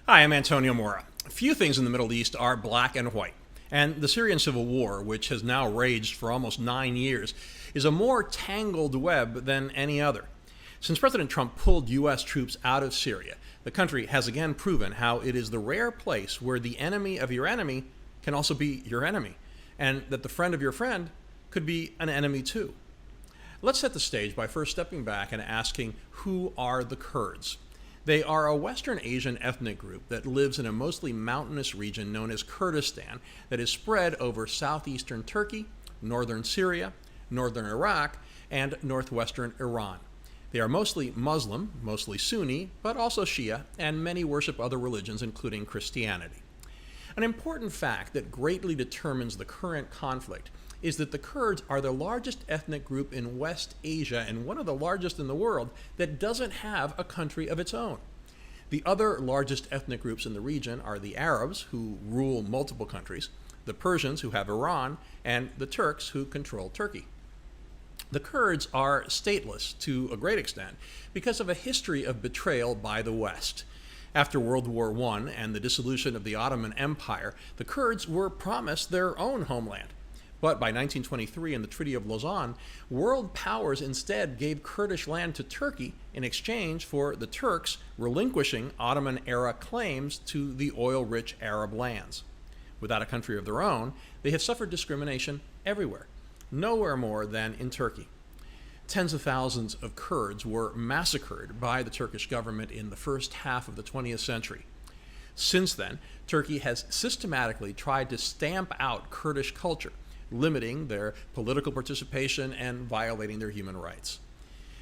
Hi, I'm Antonio Mora. Few things in the Middle East are black and white, and the Syrian civil war, which has now raged for almost 9 years, is a more tangled web than any other. Since President Trump pulled U.S. troops out of Syria, the country has again proven how it is the rare place where the enemy of your enemy can also be your enemy, and that the friend of your friend could be an enemy too. Let's set the stage by first stepping back and asking, who are the Kurds? They are a Western Asian ethnic group that lives in a mostly mountainous region known as Kurdistan that is spread over southeastern Turkey, northern Syria, northern Iraq, and northwestern Iran. They are mostly Muslim, mostly Sunni, but also Shia, and many worship other religions, including Christianity. An important fact that greatly determines the current conflict is that the Kurds are the largest ethnic group in West Asia and one of the largest in the world that doesn't have a country of its own. The other largest ethnic groups in the region are the Arabs, who rule multiple countries, the Persians, who have Iran, and the Turks, who control Turkey. The Kurds are stateless to a great extent because of a history of betrayal by the West. After World War I and the dissolution of the Ottoman Empire, the Kurds were promised their own homeland. But by 1923 in the Treaty of Lausanne, world powers instead gave Kurdish land to Turkey in exchange for the Turks relinquishing Ottoman-era claims to the oil-rich Arab lands. Without a country of their own, they have suffered discrimination everywhere, nowhere more than in Turkey. Tens of thousands of Kurds were massacred by the Turkish government in the first half of the 20th century. Since then, Turkey has systematically tried to stamp out Kurdish culture, limiting their political participation and violating their human rights.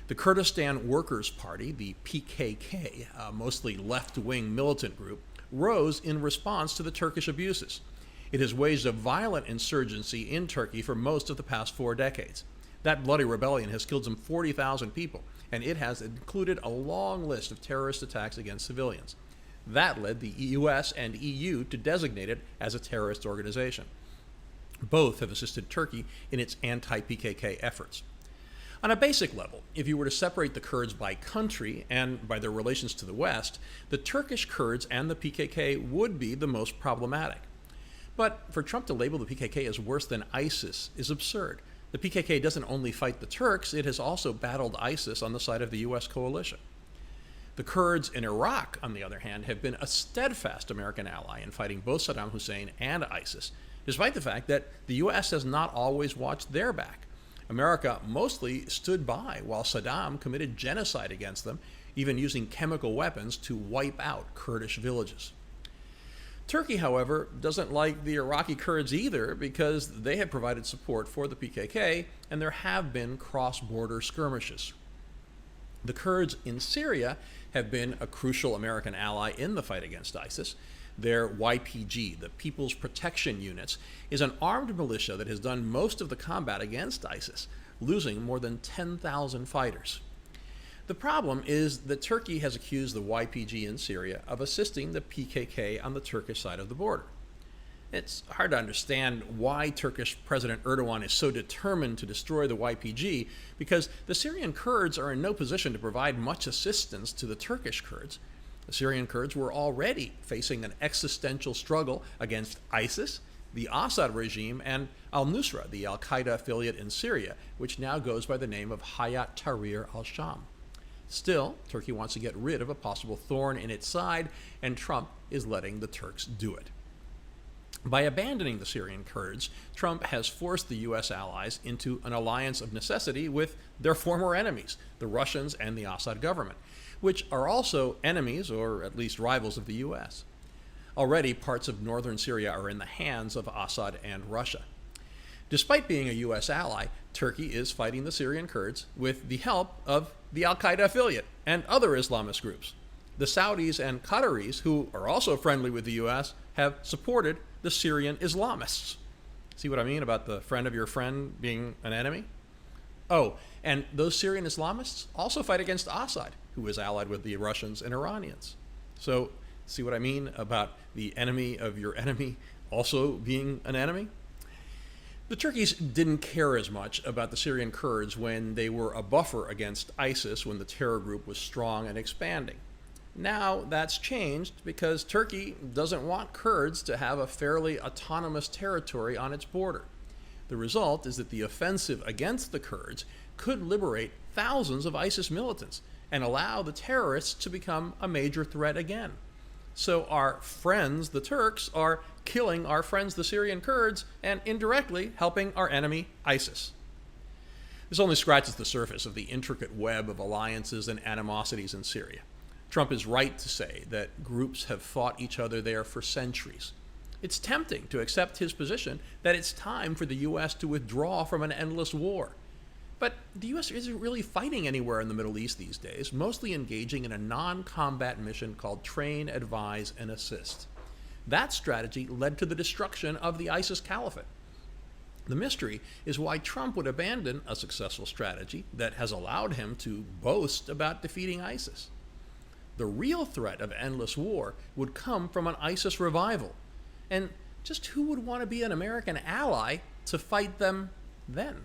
The Kurdistan Workers' Party, the PKK, a mostly left-wing militant group, rose in response to the Turkish abuses. It has waged a violent insurgency in Turkey for most of the past 4 decades. That bloody rebellion has killed some 40,000 people, and it has included a long list of terrorist attacks against civilians. That led the US and EU to designate it as a terrorist organization. Both have assisted Turkey in its anti-PKK efforts. On a basic level, if you were to separate the Kurds by country and by their relations to the West, the Turkish Kurds and the PKK would be the most problematic. But for Trump to label the PKK as worse than ISIS is absurd. The PKK doesn't only fight the Turks, it has also battled ISIS on the side of the US coalition. The Kurds in Iraq, on the other hand, have been a steadfast American ally in fighting both Saddam Hussein and ISIS, despite the fact that the U.S. has not always watched their back. America mostly stood by while Saddam committed genocide against them, even using chemical weapons to wipe out Kurdish villages. Turkey, however, doesn't like the Iraqi Kurds either because they have provided support for the PKK and there have been cross-border skirmishes. The Kurds in Syria have been a crucial American ally in the fight against ISIS. Their YPG, the People's Protection Units, is an armed militia that has done most of the combat against ISIS, losing more than 10,000 fighters. The problem is that Turkey has accused the YPG in Syria of assisting the PKK on the Turkish side of the border. It's hard to understand why Turkish President Erdogan is so determined to destroy the YPG because the Syrian Kurds are in no position to provide much assistance to the Turkish Kurds. The Syrian Kurds were already facing an existential struggle against ISIS, the Assad regime, and al-Nusra, the al-Qaeda affiliate in Syria, which now goes by the name of Hayat Tahrir al-Sham. Still, Turkey wants to get rid of a possible thorn in its side, and Trump is letting the Turks do it. By abandoning the Syrian Kurds, Trump has forced the U.S. allies into an alliance of necessity with their former enemies, the Russians and the Assad government, which are also enemies, or at least rivals, of the U.S. Already, parts of northern Syria are in the hands of Assad and Russia. Despite being a U.S. ally, Turkey is fighting the Syrian Kurds with the help of the al-Qaeda affiliate and other Islamist groups. The Saudis and Qataris, who are also friendly with the U.S., have supported the Syrian Islamists. See what I mean about the friend of your friend being an enemy? Oh, and those Syrian Islamists also fight against Assad, who is allied with the Russians and Iranians. So, see what I mean about the enemy of your enemy also being an enemy? The Turkeys didn't care as much about the Syrian Kurds when they were a buffer against ISIS when the terror group was strong and expanding. Now that's changed because Turkey doesn't want Kurds to have a fairly autonomous territory on its border. The result is that the offensive against the Kurds could liberate thousands of ISIS militants and allow the terrorists to become a major threat again. So our friends, the Turks, are killing our friends, the Syrian Kurds, and indirectly helping our enemy, ISIS. This only scratches the surface of the intricate web of alliances and animosities in Syria. Trump is right to say that groups have fought each other there for centuries. It's tempting to accept his position that it's time for the U.S. to withdraw from an endless war. But the U.S. isn't really fighting anywhere in the Middle East these days, mostly engaging in a non-combat mission called Train, Advise, and Assist. That strategy led to the destruction of the ISIS caliphate. The mystery is why Trump would abandon a successful strategy that has allowed him to boast about defeating ISIS. The real threat of endless war would come from an ISIS revival. And just who would want to be an American ally to fight them then?